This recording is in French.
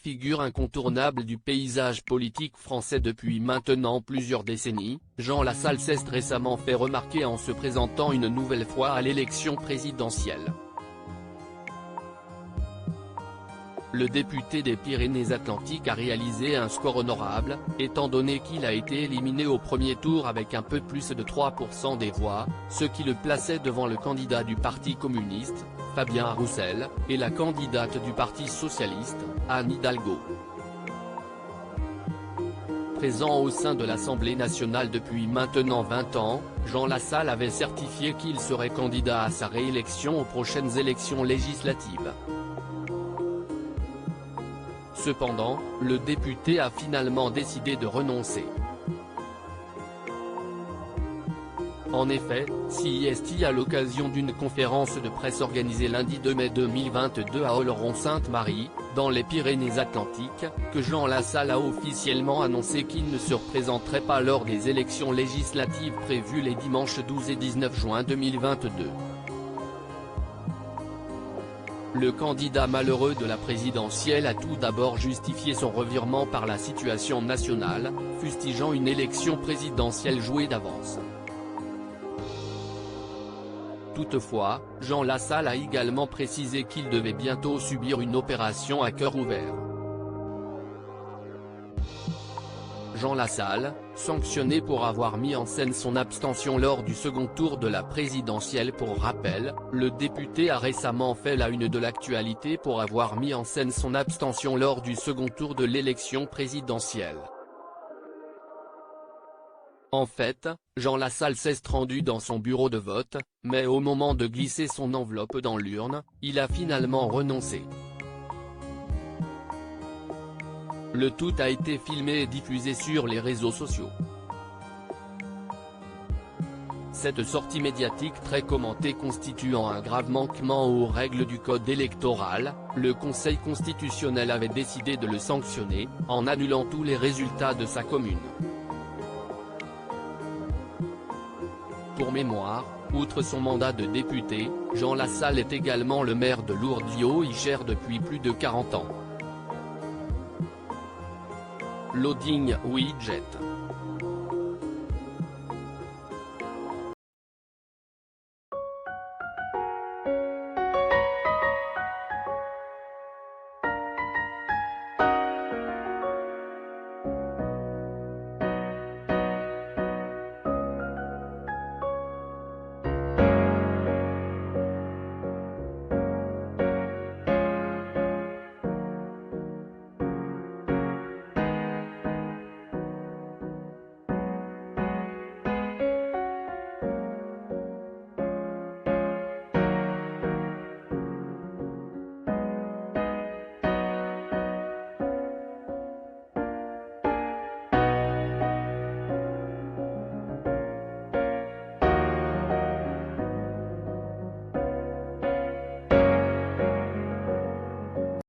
figure incontournable du paysage politique français depuis maintenant plusieurs décennies, Jean Lassalle s'est récemment fait remarquer en se présentant une nouvelle fois à l'élection présidentielle. Le député des Pyrénées-Atlantiques a réalisé un score honorable, étant donné qu'il a été éliminé au premier tour avec un peu plus de 3% des voix, ce qui le plaçait devant le candidat du Parti communiste, Fabien Roussel, et la candidate du Parti socialiste, Anne Hidalgo. Présent au sein de l'Assemblée nationale depuis maintenant 20 ans, Jean Lassalle avait certifié qu'il serait candidat à sa réélection aux prochaines élections législatives. Cependant, le député a finalement décidé de renoncer. En effet, CIST à l'occasion d'une conférence de presse organisée lundi 2 mai 2022 à Oloron-Sainte-Marie, dans les Pyrénées-Atlantiques, que Jean Lassalle a officiellement annoncé qu'il ne se représenterait pas lors des élections législatives prévues les dimanches 12 et 19 juin 2022. Le candidat malheureux de la présidentielle a tout d'abord justifié son revirement par la situation nationale, fustigeant une élection présidentielle jouée d'avance. Toutefois, Jean Lassalle a également précisé qu'il devait bientôt subir une opération à cœur ouvert. Jean Lassalle, sanctionné pour avoir mis en scène son abstention lors du second tour de la présidentielle. Pour rappel, le député a récemment fait la une de l'actualité pour avoir mis en scène son abstention lors du second tour de l'élection présidentielle. En fait, Jean Lassalle s'est rendu dans son bureau de vote, mais au moment de glisser son enveloppe dans l'urne, il a finalement renoncé. Le tout a été filmé et diffusé sur les réseaux sociaux. Cette sortie médiatique très commentée constituant un grave manquement aux règles du code électoral, le Conseil constitutionnel avait décidé de le sanctionner, en annulant tous les résultats de sa commune. Pour mémoire, outre son mandat de député, Jean Lassalle est également le maire de Lourdes-Lio-Icher depuis plus de 40 ans. Loading Widget.